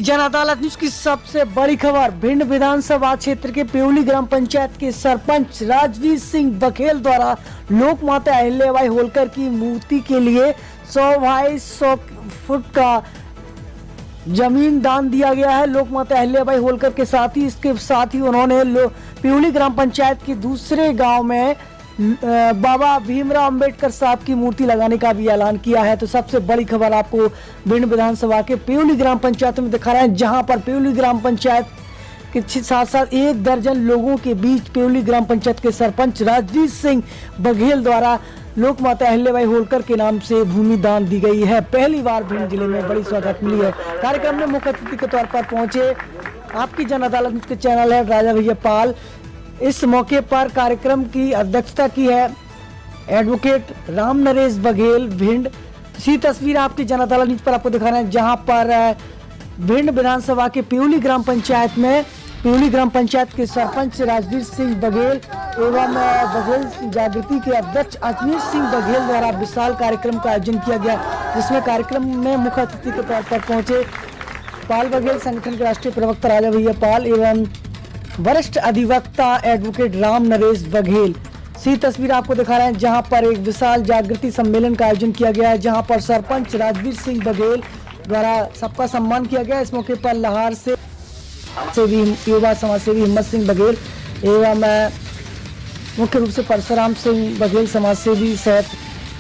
जन अदालत न्यूज की सबसे बड़ी खबर, भिंड विधानसभा क्षेत्र के प्योली ग्राम पंचायत के सरपंच राजवीर सिंह बघेल द्वारा लोक माता अहिल्याबाई होलकर की मूर्ति के लिए 100 फुट का जमीन दान दिया गया है। लोक माता अहिल्याबाई होलकर के साथ ही इसके साथ ही उन्होंने प्योली ग्राम पंचायत के दूसरे गांव में बाबा भीमराव अंबेडकर साहब की मूर्ति लगाने का भी ऐलान किया है। तो सबसे बड़ी खबर आपको भिंड विधानसभा के प्योली ग्राम पंचायत में दिखा रहे हैं, जहां पर प्योली ग्राम पंचायत के साथ साथ 1 दर्जन लोगों के बीच प्योली ग्राम पंचायत के सरपंच राजवीर सिंह बघेल द्वारा लोक माता अहिल्याबाई होलकर के नाम से भूमि दान दी गई है। पहली बार भिंड जिले में बड़ी सौगात मिली है। कार्यक्रम में मुख्य अतिथि के तौर पर पहुंचे आपकी जन अदालत के चैनल है राजा भैया पाल। इस मौके पर कार्यक्रम की अध्यक्षता की है एडवोकेट राम नरेश बघेल भिंड। इसी तस्वीर आपकी जन अदालत न्यूज पर आपको दिखा रहे हैं, जहां पर भिंड विधानसभा के प्योली ग्राम पंचायत में प्योली ग्राम पंचायत के सरपंच राजवीर सिंह बघेल एवं बघेल जागृति के अध्यक्ष अजमेर सिंह बघेल द्वारा विशाल कार्यक्रम का आयोजन किया गया, जिसमें कार्यक्रम में मुख्य अतिथि के तौर पर पहुंचे पाल बघेल संगठन के राष्ट्रीय प्रवक्ता राजा भैया पाल एवं वरिष्ठ अधिवक्ता एडवोकेट राम नरेश बघेल। सी तस्वीर आपको दिखा रहे हैं, जहां पर एक विशाल जागृति सम्मेलन का आयोजन किया गया है, जहां पर सरपंच राजवीर सिंह बघेल द्वारा सबका सम्मान किया गया। इस मौके पर लाहौर से भी युवा समाज सेवी हिम्मत सिंह बघेल एवं मुख्य रूप से परशुराम सिंह बघेल समाज सेवी सहित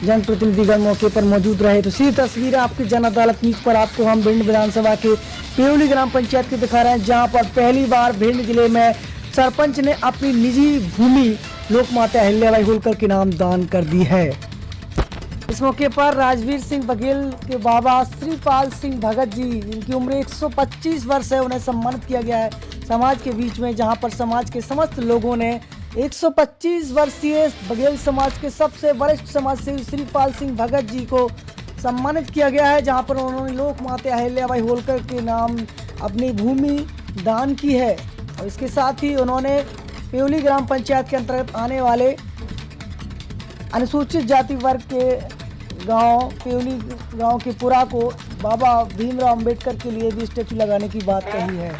जनप्रतिनिधिगण मौके पर मौजूद रहे। तो सी तस्वीर आपकी जन अदालत न्यूज पर आपको हम भिंड विधानसभा के प्योली ग्राम पंचायत के दिखा रहे हैं, जहां पर पहली बार भिंड जिले में सरपंच ने अपनी निजी भूमि लोक माता अहिल्याबाई होलकर के नाम दान कर दी है। इस मौके पर राजवीर सिंह बघेल के बाबा श्रीपाल सिंह भगत जी, जिनकी उम्र 125 वर्ष है, उन्हें सम्मानित किया गया है समाज के बीच में, जहां पर समाज के समस्त लोगों ने 125 वर्षीय बघेल समाज के सबसे वरिष्ठ समाज सेवी श्रीपाल सिंह भगत जी को सम्मानित किया गया है, जहां पर उन्होंने लोक माता अहिल्याबाई होलकर के नाम अपनी भूमि दान की है। और इसके साथ ही उन्होंने प्योली ग्राम पंचायत के अंतर्गत आने वाले अनुसूचित जाति वर्ग के गांव प्योली गांव के पुरा को बाबा भीमराव अंबेडकर के लिए भी स्टैचू लगाने की बात कही है।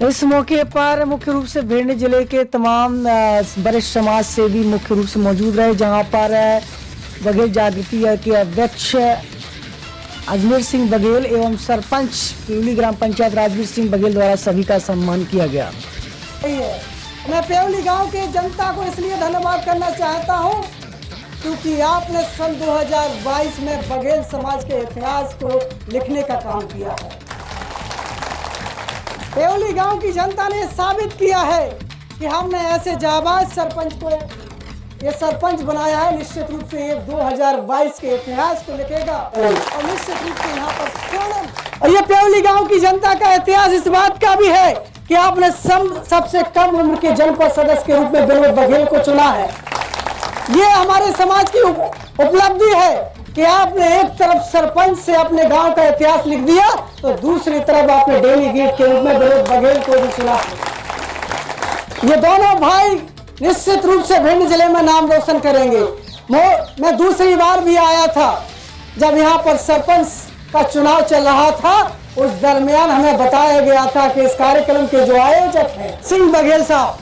इस मौके पर मुख्य रूप से भिंड जिले के तमाम वरिष्ठ समाज सेवी मुख्य रूप से मौजूद रहे, जहां पर बघेल जागृति के अध्यक्ष अजमेर सिंह बघेल एवं सरपंच प्योली ग्राम पंचायत राजवीर सिंह बघेल द्वारा सभी का सम्मान किया गया। मैं प्योली गांव के जनता को इसलिए धन्यवाद करना चाहता हूं क्योंकि आपने सन 2022 में बघेल समाज के इतिहास को लिखने का काम किया है। प्योली गांव की जनता ने साबित किया है कि हमने ऐसे जाबाज सरपंच को ये सरपंच बनाया है। निश्चित रूप से ये 2022 के इतिहास को लिखेगा और निश्चित रूप से यहाँ पर स्वर्ण। और ये प्योली गांव की जनता का इतिहास इस बात का भी है कि आपने सबसे कम उम्र के जनपद सदस्य के रूप में विनोद बघेल को चुना है। ये हमारे समाज की उपलब्धि है कि आपने एक तरफ सरपंच से अपने गांव का इतिहास लिख दिया, तो दूसरी तरफ आपने डेलीगेट के रूप में विनोद बघेल को भी चुना। ये दोनों भाई निश्चित रूप से भिंड जिले में नाम रोशन करेंगे। मैं दूसरी बार भी आया था जब यहाँ पर सरपंच का चुनाव चल रहा था, उस दरमियान हमें बताया गया था कि इस कार्यक्रम के जो आयोजक हैं सिंह बघेल साहब,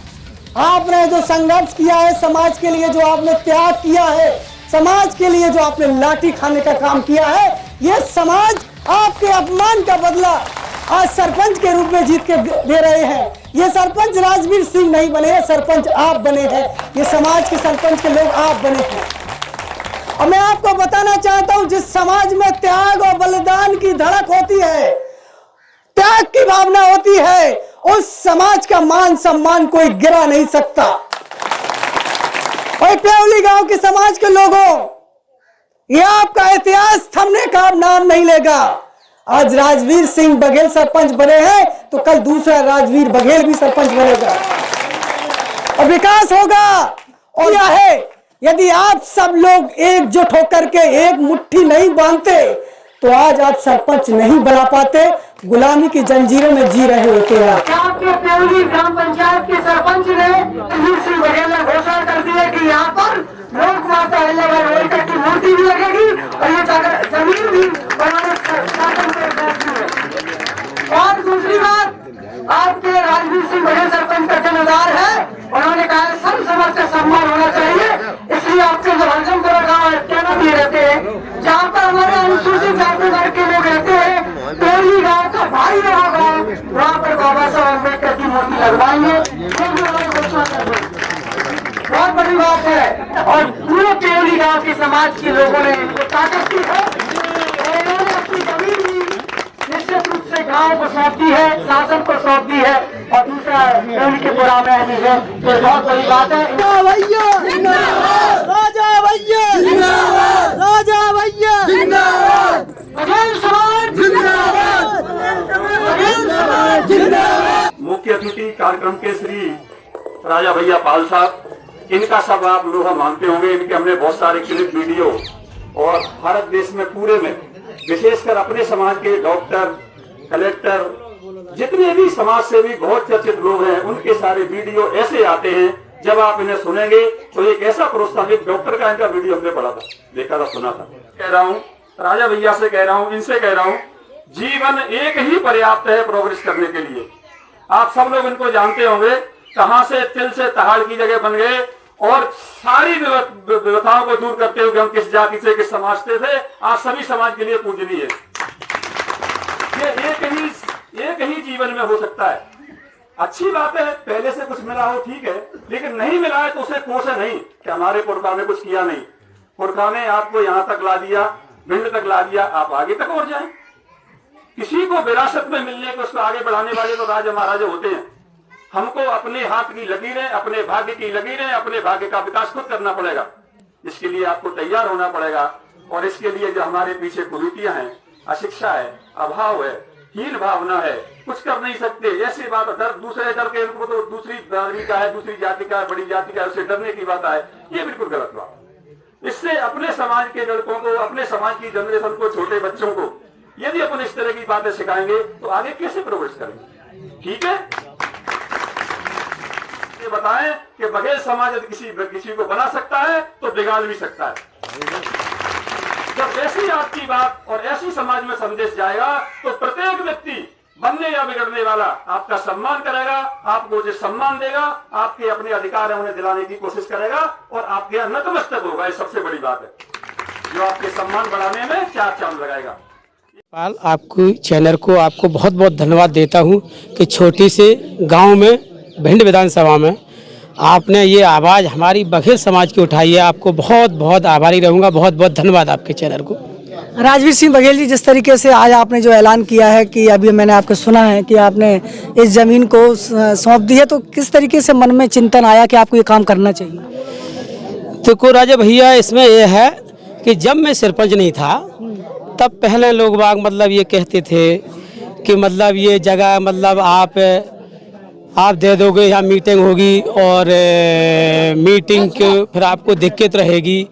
आपने जो संघर्ष किया है समाज के लिए, जो आपने त्याग किया है समाज के लिए, जो आपने लाठी खाने का काम किया है, ये समाज आपके अपमान का बदला आज सरपंच के रूप में जीत के दे रहे हैं। ये सरपंच राजवीर सिंह नहीं बने हैं, सरपंच आप बने हैं। ये समाज के सरपंच के लोग आप बने हैं। और मैं आपको बताना चाहता हूं, जिस समाज में त्याग और बलिदान की धड़क होती है, त्याग की भावना होती है, उस समाज का मान सम्मान कोई गिरा नहीं सकता। और प्योली गांव के समाज के लोगों, ये आपका इतिहास थमने का नाम नहीं लेगा। आज राजवीर सिंह बघेल सरपंच बने हैं तो कल दूसरा राजवीर बघेल भी सरपंच बनेगा और विकास होगा। और यह है, यदि आप सब लोग एकजुट होकर के एक मुट्ठी नहीं बांधते तो आज आप सरपंच नहीं बना पाते, गुलामी की जंजीरों में जी रहे होते हैं। आपके प्योली ग्राम पंचायत के सरपंच ने श्री बघेल ने घोषणा कर दी है कि यहाँ पर लोक माता अहिल्याबाई होलकर की मूर्ति भी लगेगी और ये जमीन भी बनाने का है और पूरे पेवली गांव के समाज के लोगों ने इनको ताकत दी है और इन्होंने अपनी जमीन भी निश्चित रूप से गांव को सौंप दी है, शासन को सौंप दी है और दूसरा पेवली के पुरा में आने है। तो बहुत बड़ी बात है। भैया राजा भैया राजा भैया बघेल समाज जिंदाबाद, बघेल समाज जिंदाबाद। मुख्य अतिथि कार्यक्रम के श्री राजा भैया पाल साहब, इनका सब आप लोग मानते होंगे। इनके हमने बहुत सारे क्लिप वीडियो और भारत देश में पूरे में विशेषकर अपने समाज के डॉक्टर, कलेक्टर, जितने भी समाज सेवी बहुत चर्चित लोग हैं, उनके सारे वीडियो ऐसे आते हैं जब आप इन्हें सुनेंगे तो एक ऐसा प्रोत्साहन, डॉक्टर का इनका वीडियो हमने पढ़ा था, देखा था, सुना था। कह रहा हूँ राजा भैया से, कह रहा हूँ इनसे, कह रहा हूँ जीवन एक ही पर्याप्त है प्रोग्रेस करने के लिए। आप सब लोग इनको जानते होंगे, कहां से तिल से तहाड़ की जगह बन गए और सारी व्यवस्थाओं को दूर करते हुए हम किस जाति से, किस समाज से थे, आज सभी समाज के लिए पूजनीय है। ये एक ही जीवन में हो सकता है। अच्छी बात है, पहले से कुछ मिला हो ठीक है, लेकिन नहीं मिला है तो उसे कोसे नहीं कि हमारे पुरखा ने कुछ किया नहीं। पुरखा ने आपको यहाँ तक ला दिया, भिंड तक ला दिया, आप आगे तक और जाएं। किसी को विरासत में मिलने को उसको आगे बढ़ाने वाले तो राजा महाराजा होते हैं। हमको अपने हाथ की लकीरें, अपने भाग्य की लकीरें, अपने भाग्य का विकास खुद करना पड़ेगा। इसके लिए आपको तैयार होना पड़ेगा और इसके लिए जो हमारे पीछे कुरीतियां हैं, अशिक्षा है, अभाव है, हीन भावना है, कुछ कर नहीं सकते, ऐसी बात, डर, दूसरे डर के इनको तो दूसरी जाति का है, दूसरी जाति का है, बड़ी जाति का है, उससे डरने की बात है, ये बिल्कुल गलत बात। इससे अपने समाज के लड़कों को, अपने समाज की जनरेशन को, छोटे बच्चों को यदि अपन इस तरह की बातें सिखाएंगे तो आगे कैसे प्रोग्रेस करेंगे? ठीक है, ये बताएं कि बघेल समाज यदि किसी को बना सकता है तो बिगाड़ भी सकता है। जब ऐसी आपकी बात और ऐसी समाज में संदेश जाएगा तो प्रत्येक व्यक्ति, बनने या बिगड़ने वाला, आपका सम्मान करेगा, आपको जो सम्मान देगा, आपके अपने अधिकार है उन्हें दिलाने की कोशिश करेगा और आपके नतमस्तक होगा। ये सबसे बड़ी बात है जो आपके सम्मान बढ़ाने में चार चांद लगाएगा। पाल, आपको चैनल को आपको बहुत बहुत धन्यवाद देता हूं कि छोटी से गांव में भिंड विधानसभा में आपने ये आवाज़ हमारी बघेल समाज की उठाई है। आपको बहुत बहुत आभारी रहूंगा। बहुत बहुत धन्यवाद आपके चैनल को। राजवीर सिंह बघेल जी, जिस तरीके से आज आपने जो ऐलान किया है कि अभी मैंने आपको सुना है कि आपने इस जमीन को सौंप दी है, तो किस तरीके से मन में चिंतन आया कि आपको ये काम करना चाहिए? देखो राजा भैया, इसमें यह है कि जब मैं सरपंच नहीं था तब पहले लोग बाग मतलब ये कहते थे कि मतलब ये जगह मतलब आप दे दोगे, यहाँ मीटिंग होगी और मीटिंग के फिर आपको दिक्कत रहेगी।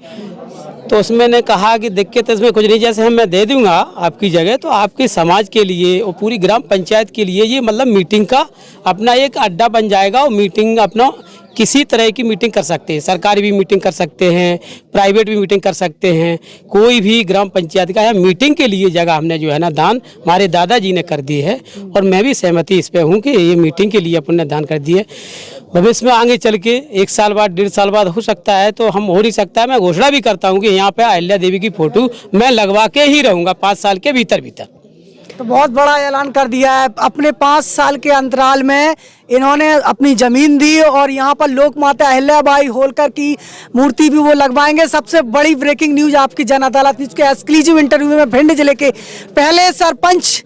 तो उसमें ने कहा कि दिक्कत इसमें कुछ नहीं, जैसे हम मैं दे दूंगा आपकी जगह तो आपके समाज के लिए और पूरी ग्राम पंचायत के लिए ये मतलब मीटिंग का अपना एक अड्डा बन जाएगा और मीटिंग अपना किसी तरह की मीटिंग कर सकते हैं। सरकारी भी मीटिंग कर सकते हैं, प्राइवेट भी मीटिंग कर सकते हैं, कोई भी ग्राम पंचायत का है मीटिंग के लिए जगह हमने जो है ना दान हमारे दादाजी ने कर दी है और मैं भी सहमति इस पे हूँ कि ये मीटिंग के लिए अपन ने दान कर दी है। भविष्य में आगे चल के 1 साल बाद 1.5 साल बाद हो सकता है तो हम हो नहीं सकता है। मैं घोषणा भी करता हूँ कि यहाँ पे अहिल्या देवी की फोटो मैं लगवा के ही रहूँगा 5 साल के भीतर। तो बहुत बड़ा ऐलान कर दिया है। अपने 5 साल के अंतराल में इन्होंने अपनी जमीन दी और यहाँ पर लोक माता अहिल्याबाई होलकर की मूर्ति भी वो लगवाएंगे। सबसे बड़ी ब्रेकिंग न्यूज आपकी जन अदालत न्यूज के एक्सक्लूसिव इंटरव्यू में भिंड जिले के पहले सरपंच,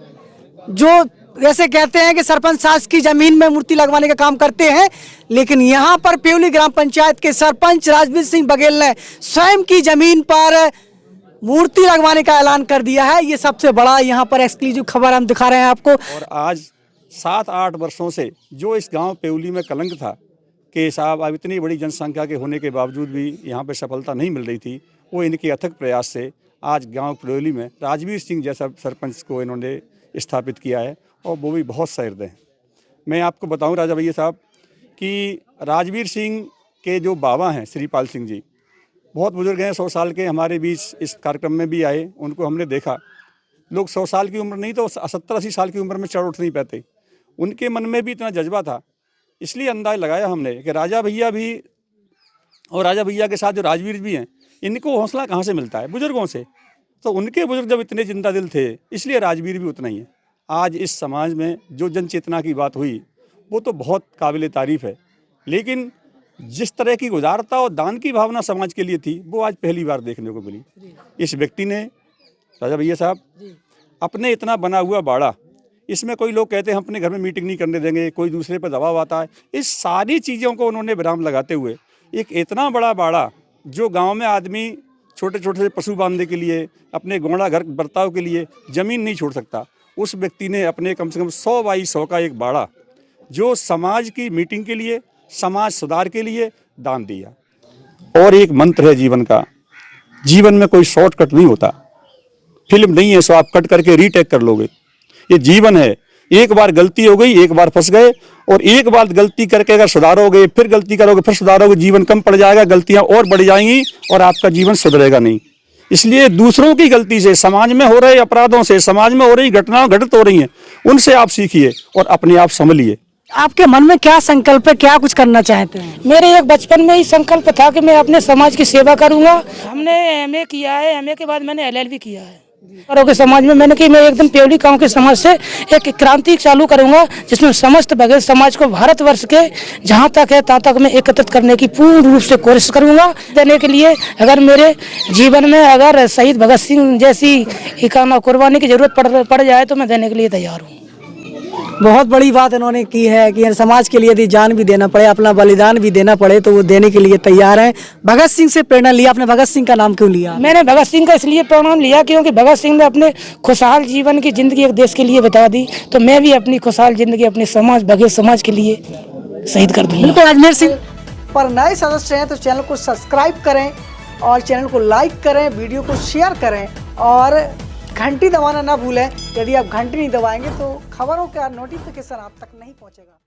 जो जैसे कहते हैं कि सरपंच सास की जमीन में मूर्ति लगवाने का काम करते हैं, लेकिन यहाँ पर पेवली ग्राम पंचायत के सरपंच राजवीर सिंह बघेल ने स्वयं की जमीन पर मूर्ति लगवाने का ऐलान कर दिया है। ये सबसे बड़ा यहाँ पर एक्सक्लूसिव खबर हम दिखा रहे हैं आपको। और आज 7-8 वर्षों से जो इस गांव पेवली में कलंक था कि साहब अब इतनी बड़ी जनसंख्या के होने के बावजूद भी यहाँ पे सफलता नहीं मिल रही थी, वो इनके अथक प्रयास से आज गांव पेवली में राजवीर सिंह जैसा सरपंच को इन्होंने स्थापित किया है और वो भी बहुत सहृदय हैं। मैं आपको बताऊँ राजा भैया साहब कि राजवीर सिंह के जो बाबा हैं श्रीपाल सिंह जी, बहुत बुजुर्ग हैं, 100 साल के, हमारे बीच इस कार्यक्रम में भी आए, उनको हमने देखा। लोग 100 साल की उम्र नहीं तो 70-80 साल की उम्र में चढ़ उठ नहीं पाते। उनके मन में भी इतना जज्बा था, इसलिए अंदाज लगाया हमने कि राजा भैया भी और राजा भैया के साथ जो राजवीर भी हैं, इनको हौसला कहाँ से मिलता है? बुजुर्गों से। तो उनके बुजुर्ग जब इतने जिंदा दिल थे, इसलिए राजवीर भी उतना ही है। आज इस समाज में जो जन चेतना की बात हुई वो तो बहुत काबिल तारीफ़ है, लेकिन जिस तरह की उदारता और दान की भावना समाज के लिए थी, वो आज पहली बार देखने को मिली। इस व्यक्ति ने, राजा भैया साहब, अपने इतना बना हुआ बाड़ा, इसमें कोई लोग कहते हैं हम अपने घर में मीटिंग नहीं करने देंगे, कोई दूसरे पर दबाव आता है, इस सारी चीज़ों को उन्होंने विराम लगाते हुए एक इतना बड़ा बाड़ा, जो गांव में आदमी छोटे छोटे से पशु बांधने के लिए, अपने घोड़ा घर बर्ताव के लिए ज़मीन नहीं छोड़ सकता, उस व्यक्ति ने अपने कम से कम 100 बाई 100 का एक बाड़ा, जो समाज की मीटिंग के लिए, समाज सुधार के लिए दान दिया। और एक मंत्र है जीवन का, जीवन में कोई शॉर्टकट नहीं होता, फिल्म नहीं है सो आप कट करके रीटेक कर लोगे। ये जीवन है, एक बार गलती हो गई, एक बार फंस गए, और एक बार गलती करके अगर सुधारोगे, फिर गलती करोगे, फिर सुधारोगे, जीवन कम पड़ जाएगा, गलतियां और बढ़ जाएंगी और आपका जीवन सुधरेगा नहीं। इसलिए दूसरों की गलती से, समाज में हो रहे अपराधों से, समाज में हो रही घटनाएं घटित हो रही हैं, उनसे आप सीखिए और अपने आप संभलिए। आपके मन में क्या संकल्प है, क्या कुछ करना चाहते हैं? मेरे एक बचपन में ही संकल्प था कि मैं अपने समाज की सेवा करूंगा। हमने एमए किया है, एमए के बाद मैंने एलएलबी किया है। और के समाज में मैंने कि मैं एकदम प्योली गांव के समाज से एक क्रांति चालू करूंगा, जिसमें समस्त भगत समाज को भारतवर्ष के जहां तक है तहां तक मैं एकत्रित करने की पूर्ण रूप से कोशिश करूंगा। देने के लिए अगर मेरे जीवन में अगर शहीद भगत सिंह जैसी कुर्बानी की जरूरत पड़ जाए तो मैं देने के लिए तैयार हूँ। बहुत बड़ी बात इन्होंने की है कि समाज के लिए यदि जान भी देना पड़े, अपना बलिदान भी देना पड़े, तो वो देने के लिए तैयार हैं। भगत सिंह से प्रेरणा लिया आपने, भगत सिंह का नाम क्यों लिया? मैंने भगत सिंह का इसलिए प्रेरणा लिया क्योंकि भगत सिंह ने अपने खुशहाल जीवन की जिंदगी एक देश के लिए बता दी, तो मैं भी अपनी खुशहाल जिंदगी अपने समाज, भगत समाज के लिए शहीद कर दूंगा। बिल्कुल अजमेर सिंह पर नए सदस्य हैं तो चैनल को सब्सक्राइब करें और चैनल को लाइक करें, वीडियो को शेयर करें और घंटी दबाना ना भूलें। यदि आप घंटी नहीं दबाएंगे तो खबरों का नोटिफिकेशन आप तक नहीं पहुंचेगा।